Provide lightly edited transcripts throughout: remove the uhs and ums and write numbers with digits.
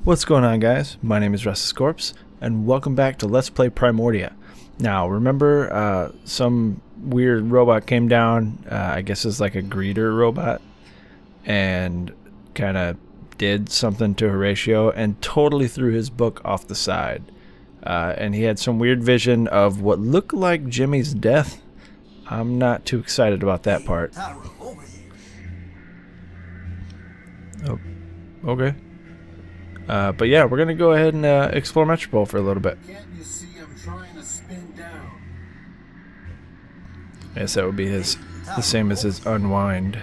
What's going on, guys? My name is TheRestlessCorpse, and welcome back to Let's Play Primordia. Now, remember some weird robot came down, I guess it's like a greeter robot, and kind of did something to Horatio and totally threw his book off the side. And he had some weird vision of what looked like Jimmy's death. I'm not too excited about that part. Oh, okay. But yeah, we're gonna go ahead and explore Metropol for a little bit. Can't you see I'm trying to spin down? I guess that would be the same as his unwind.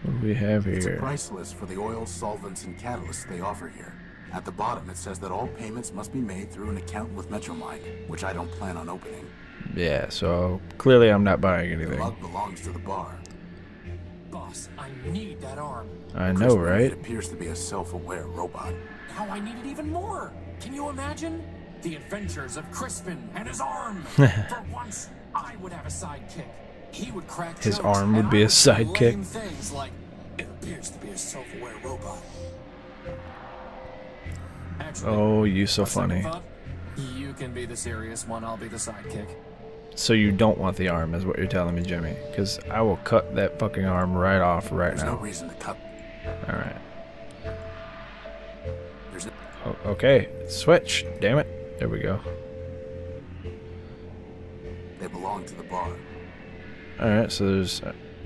What do we have here? It's a price list for the oils, solvents, and catalysts they offer here. At the bottom, it says that all payments must be made through an account with Metromind, which I don't plan on opening. Yeah, so clearly I'm not buying anything. The lug belongs to the bar. Boss, I need that arm. I know, right? It appears to be a self-aware robot. Now I need it even more. Can you imagine? The adventures of Crispin and his arm. For once, I would have a sidekick. He would crack His jokes, arm would and be I a say sidekick. lame things like, it appears to be a self-aware robot. Actually, Oh, you so on second funny. thought, you can be the serious one, I'll be the sidekick. So you don't want the arm, is what you're telling me, Jimmy? Because I will cut that fucking arm right off right There's now. no reason to cut. Alright. There's no... Okay, switch. Damn it. There we go. They belong to the bar. Alright, so there's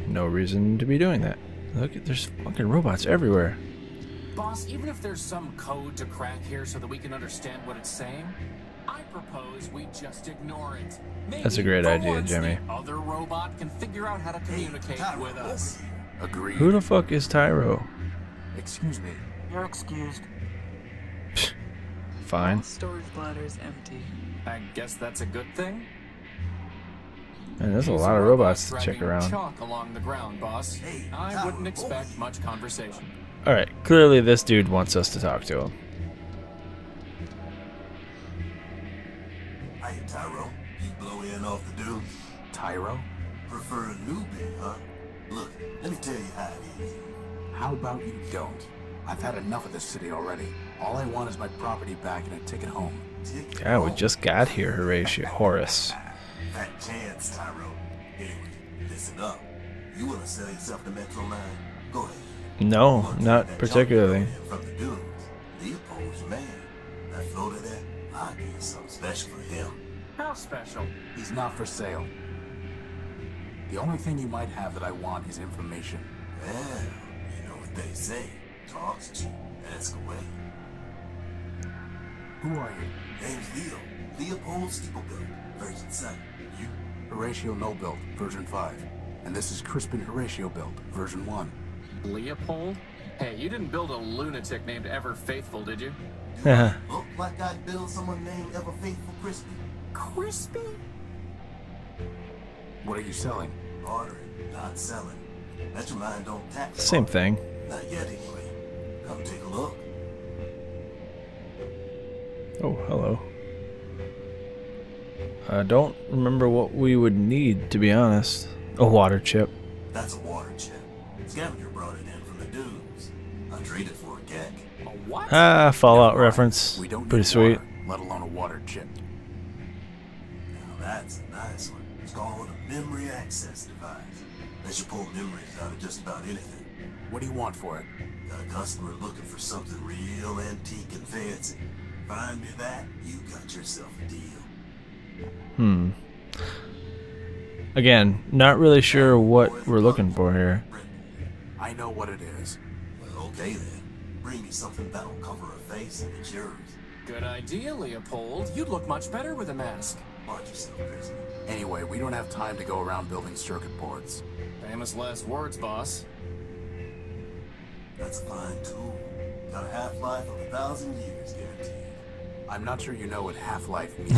no reason to be doing that. Look, there's fucking robots everywhere. Boss, even if there's some code to crack here so that we can understand what it's saying, I propose we just ignore it. Maybe That's a great for idea, once, Jimmy. The other robot can figure out how to communicate with us. Agreed. Who the fuck is TYRO? Excuse me. You're excused. Fine. Storage bladder's empty. I guess that's a good thing. Man, there's a These lot of robots to check dragging around. Chalk along the ground, boss. I wouldn't expect much conversation. Alright, clearly this dude wants us to talk to him. Hey, Tyro, you blow in off the dude? TYRO? Prefer a newbie, huh? Look, let me tell you how it is. How about you don't? I've had enough of this city already. All I want is my property back and a ticket home. God, we just got here, Horace. Fat chance, Tyro. Anyway, listen up. You want to sell yourself to Metromind? Go ahead. No, not particularly. From the dunes, Leopold's man. That floater there, I'll give you something special for him. How special? He's not for sale. The only thing you might have that I want is information. Well, you know what they say. Talk's cheap. Ask away. Who are you? Name's Leo. Leopold Steeplebuilt, version 7. You? Horatio No Build, version 5. And this is Crispin Horatio Build, version 1. Leopold? Hey, you didn't build a lunatic named Ever Faithful, did you? Look like I'd build someone named Ever Faithful Crispy. Crispy? What are you selling? Ordering, not selling. Metromind don't tax. Same thing. Not yet, anyway. Come take a look. Oh, hello. I don't remember what we would need, to be honest. A water chip. That's a water chip. Scavenger brought it in from the dunes. I traded for a gag. A what? Ah, Fallout Never mind. reference. We don't Pretty need sweet. water, let alone a water chip. Now that's a nice one. It's called a memory access device. They should pull memories out of just about anything. What do you want for it? Got a customer looking for something real antique and fancy. Find me that, you got yourself a deal. Again, not really sure what we're looking for here. I know what it is. Well, okay then. Bring me something that'll cover her face and it's yours. Good idea, Leopold. You'd look much better with a mask. Watch yourself, Chris. Anyway, we don't have time to go around building circuit boards. Famous last words, boss. That's a fine tool. Got a half-life of 1,000 years guaranteed. I'm not sure you know what half-life means. You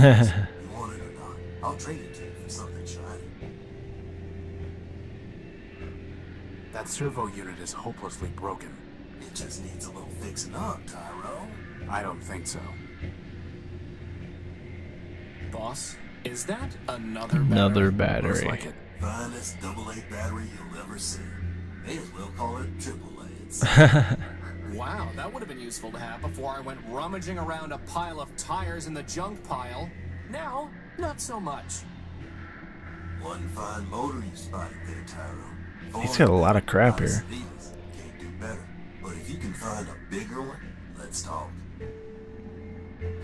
want it or not, I'll trade it to you for something shiny. That servo unit is hopelessly broken. It just needs a little fixing up, Tyro. I don't think so. Boss, is that another Another battery? Looks battery. like it. Finest AA battery you'll ever see. May as well call it AAA. Wow, that would have been useful to have before I went rummaging around a pile of tires in the junk pile. Now, not so much. One fine motor you spotted there, Tyro. He's got a lot of crap here. Can't do better. But if you can find a bigger one, let's talk.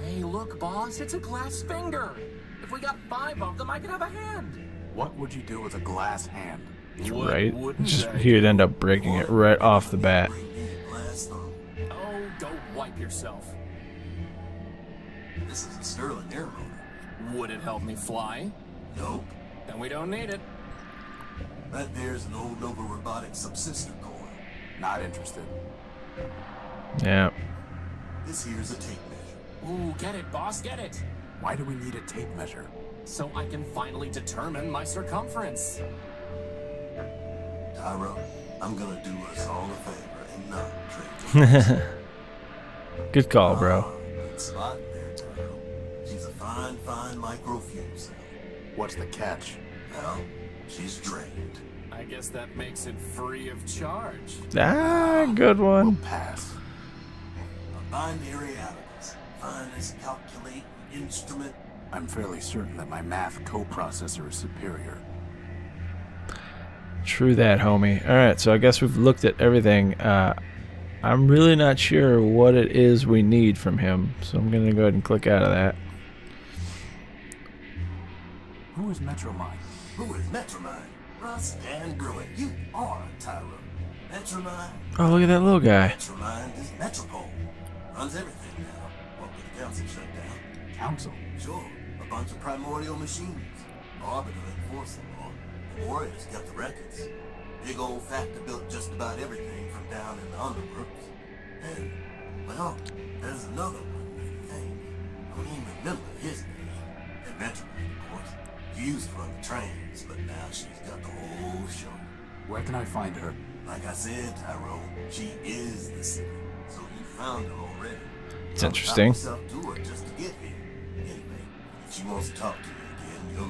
Hey, look, boss, it's a glass finger. If we got 5 of them, I could have a hand. What would you do with a glass hand? Right? Just he'd end up breaking it right off the bat. Oh, go wipe yourself. This is a Sterling air motor. Would it help me fly? Nope. Then we don't need it. That there's an old Nova Robotics subsystem coil. Not interested. Yeah. This here's a tape measure. Ooh, get it, boss, get it. Why do we need a tape measure? So I can finally determine my circumference. Tyro, I'm gonna do us all a favor and not trade. Good call, bro. Good spot there, Tyro. She's a fine microfume cell. What's the catch? Well, she's drained. I guess that makes it free of charge. Ah, good We'll one. pass. A binary abacus, finest calculating instrument. I'm fairly certain that my math coprocessor is superior. True that, homie. Alright, so I guess we've looked at everything. I'm really not sure what it is we need from him, so I'm going to go ahead and click out of that. Who is Metromind? Who is Metromind? Russ and Bruin, you are Tyro. Metromind? Oh, look at that little guy. Metromind is Metropol. Runs everything now. What with the council shut down? Council? Sure, a bunch of primordial machines. Arbiter enforced them all. The Warriors kept the records. Big old factor built just about everything from down in the underworlds. And, well, there's another one, I think. I don't even remember his name. And Metromind, of course. She used to run the trains, but now she's got the whole show. Where can I find her? Like I said, Tyro, she is the city. So you found her already. It's interesting. Yourself to her just to get here. Anyway, if she wants to talk to you again, you'll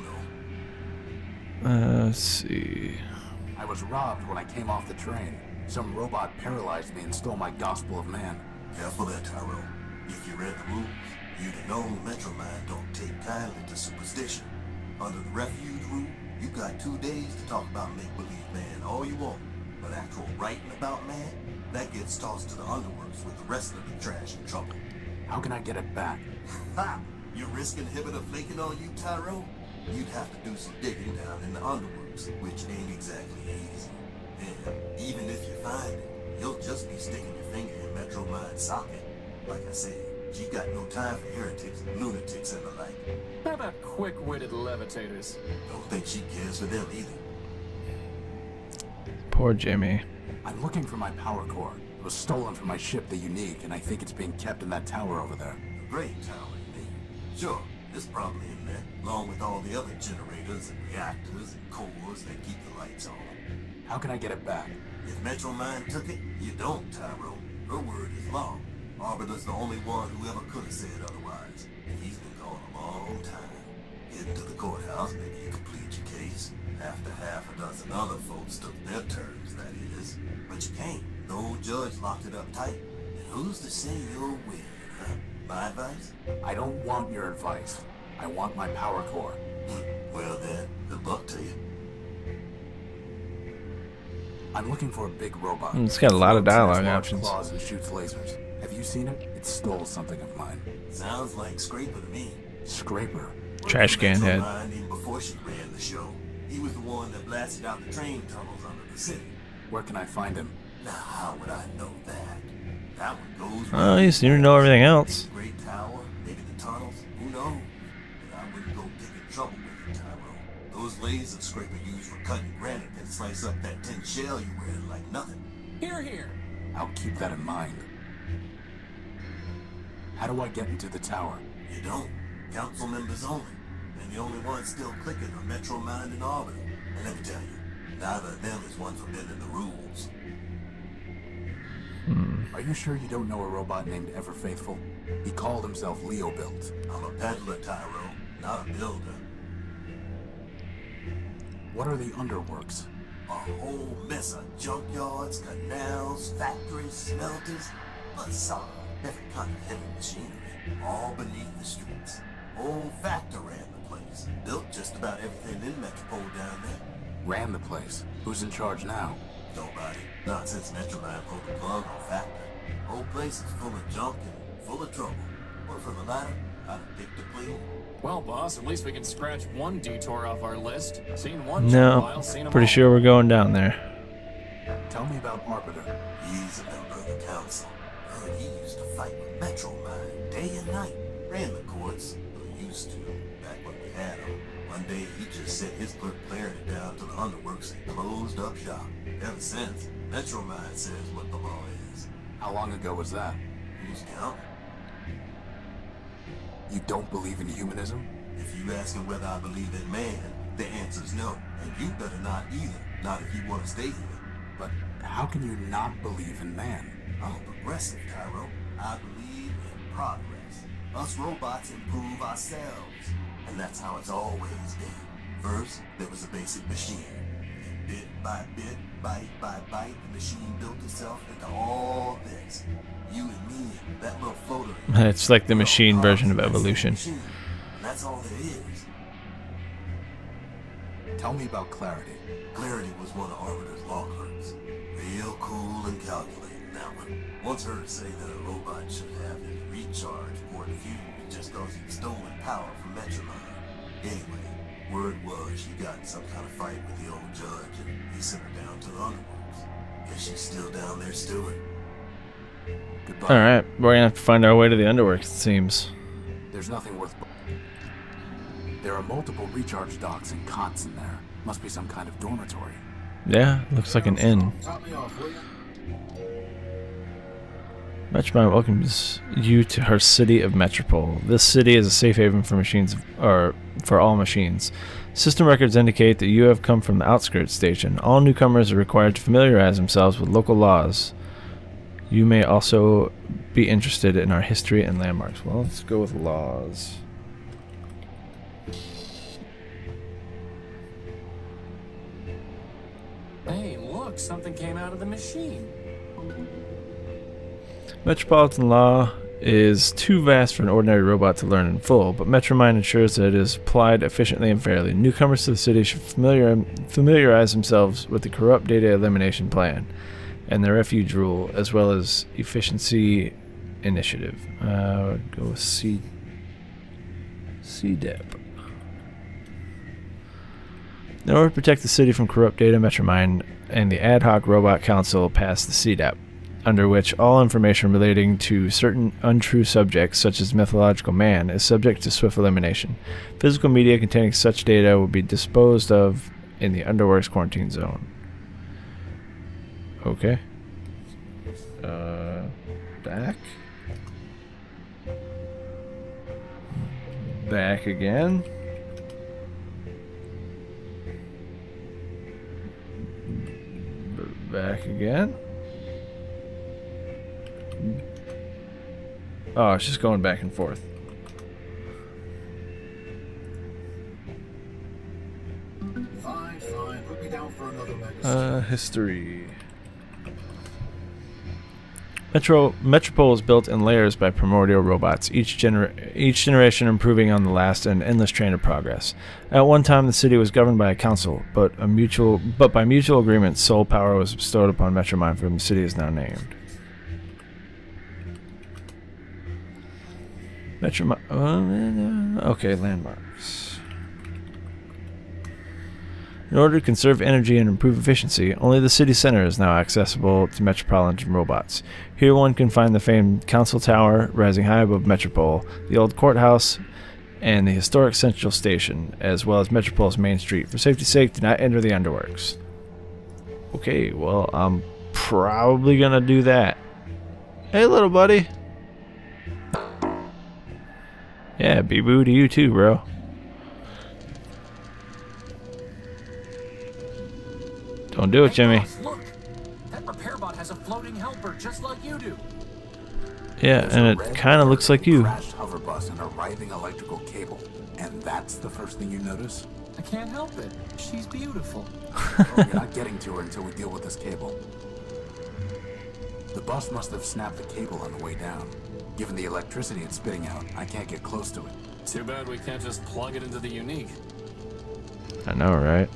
know. Let's see. I was robbed when I came off the train. Some robot paralyzed me and stole my Gospel of Man. Careful there, Tyro. If you read the rules, you'd have known Metromind don't take kindly to superstition. Under the refuge rule, you got 2 days to talk about make-believe man all you want. But actual writing about man, that gets tossed to the underworks with the rest of the trash in trouble. How can I get it back? Ha! You risk inhibitor flaking on you, Tyro? You'd have to do some digging down in the underworks, which ain't exactly easy. And even if you find it, you'll just be sticking your finger in Metromind's socket. Like I said, she got no time for heretics, lunatics, and the like. How about quick-witted levitators? Don't think she cares for them either. Poor Jimmy. I'm looking for my power core. It was stolen from my ship, the Unique, and I think it's being kept in that tower over there. A great tower, you mean? Sure, it's probably in there, along with all the other generators and reactors and cores that keep the lights on. How can I get it back? If Metromind took it, you don't, Tyro. Her word is law. Arbiter's the only one who ever could have said otherwise, and he's been gone a long time. Get into the courthouse, maybe you complete your case. After half a dozen other folks took their turns, that is. But you can't. The old judge locked it up tight. And who's to say you'll win, huh? My advice? I don't want your advice. I want my power core. Well then, good luck to you. I'm looking for a big robot. It's got a lot of Floats, has dialogue large options. claws and shoots lasers. Have you seen it? It stole something of mine. Sounds like Scraper to me. Scraper. Trash can head. Metromind even before she ran the show. He was the one that blasted out the train tunnels under the city. Where can I find him? Now, how would I know that? That one goes. Oh, you seem to know everything else. Great tower, maybe the tunnels, who knows? But I wouldn't go get in trouble with you, Tyro. Those lasers Scraper used for cutting granite can slice up that tin shell you wear like nothing. Here, here. I'll keep that in mind. How do I get into the tower? You don't. Council members only. And the only ones still clicking are Metromind and Arbiter. And let me tell you, neither of them is one for bending the rules. Are you sure you don't know a robot named Ever Faithful? He called himself Leo Built. I'm a peddler, Tyro, not a builder. What are the underworks? A whole mess of junkyards, canals, factories, smelters. a saw, every kind of heavy machinery, all beneath the streets. Old factor ran the place. Built just about everything in Metropol down there. Ran the place. Who's in charge now? Nobody. Not since Metroman pulled the plug on Factor. Whole place is full of junk and full of trouble. One for the latter, I'd pick the clean. Well, boss, at least we can scratch one detour off our list. Seen one No, while, seen 'em pretty all. sure we're going down there. Tell me about Arbiter. He's a member of the council. Heard he used to fight with Metromine day and night. Ran the courts, or used to, back when we had him. One day he just sent his clerk Clarity down to the underworks and closed up shop. Ever since, Metromine says what the law is. How long ago was that? Who's counting? You don't believe in humanism? If you asking whether I believe in man, the answer's no. And you better not either. Not if you want to stay here. But how can you not believe in man? I'm a progressive, Tyro. I believe in progress. Us robots improve ourselves. And that's how it's always been. First, there was a basic machine. And bit by bit, bite by bite, the machine built itself into all this. You and me, that little floater. It's like the machine version of evolution. And that's all there is. Tell me about Clarity. Clarity was one of Arbiter's law clerks. Real cool and calculating, that one. Once heard say that a robot should have his recharge port fused just cause he'd stolen power from Metromine. Anyway, word was she got in some kind of fight with the old judge and he sent her down to the underworks. Guess she's still down there stewing. Goodbye. Alright, we're gonna have to find our way to the underworks, it seems. There's nothing worth... There are multiple recharge docks and cots in there. Must be some kind of dormitory. Yeah, looks like an inn. Top me off, will you? Metromine welcomes you to her city of Metropol. This city is a safe haven for machines, or for all machines. System records indicate that you have come from the outskirts station. All newcomers are required to familiarize themselves with local laws. You may also be interested in our history and landmarks. Well, let's go with laws. Hey, look, something came out of the machine. Metropolitan law is too vast for an ordinary robot to learn in full, but Metromine ensures that it is applied efficiently and fairly. Newcomers to the city should familiarize themselves with the corrupt data elimination plan and the refuge rule, as well as efficiency initiative. Go with CDEP. In order to protect the city from corrupt data, Metromine and the Ad Hoc Robot Council passed the CDEP, under which all information relating to certain untrue subjects, such as mythological man, is subject to swift elimination. Physical media containing such data will be disposed of in the Underworks quarantine zone. Okay. Back. Back again. Back again. Oh, it's just going back and forth. Fine, fine. Put me down for another magazine. History. Metropol is built in layers by primordial robots, each generation improving on the last, an endless train of progress. At one time, the city was governed by a council, but by mutual agreement, sole power was bestowed upon Metromine, for whom the city is now named. Metromine. Okay, landmarks. In order to conserve energy and improve efficiency, only the city center is now accessible to Metropolitan robots. Here one can find the famed Council Tower rising high above Metropol, the old courthouse, and the historic Central Station, as well as Metropol's main street. For safety's sake, do not enter the Underworks. Okay, well, I'm probably gonna do that. Hey, little buddy. Yeah, be-boo to you too, bro. Don't do it, Jimmy. Boss, look! That repair bot has a floating helper just like you do. Yeah, and it kind of looks like you. Crashed hover bus and a writhing electrical cable. And that's the first thing you notice? I can't help it. She's beautiful. Well, you're not getting to her until we deal with this cable. The boss must have snapped the cable on the way down. Given the electricity it's spitting out, I can't get close to it. Too bad we can't just plug it into the unique. I know, right?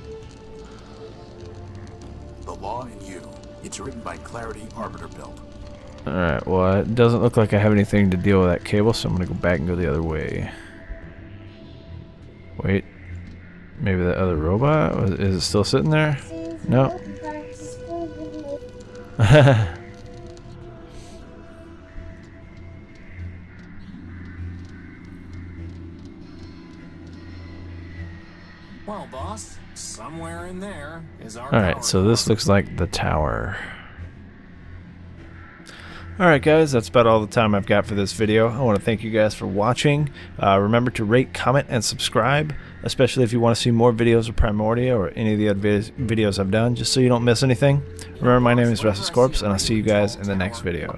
The Law in You. It's written by Clarity Arbiter Build. Alright, well, it doesn't look like I have anything to deal with that cable, so I'm going to go back and go the other way. Wait. Maybe that other robot? Is it still sitting there? No. Well, boss, somewhere in there is our Alright, so this looks like the tower. Alright guys, that's about all the time I've got for this video. I want to thank you guys for watching. Remember to rate, comment, and subscribe, especially if you want to see more videos of Primordia or any of the other videos I've done, just so you don't miss anything. Remember, my name is TheRestlessCorpse, and I'll see you guys in the next video.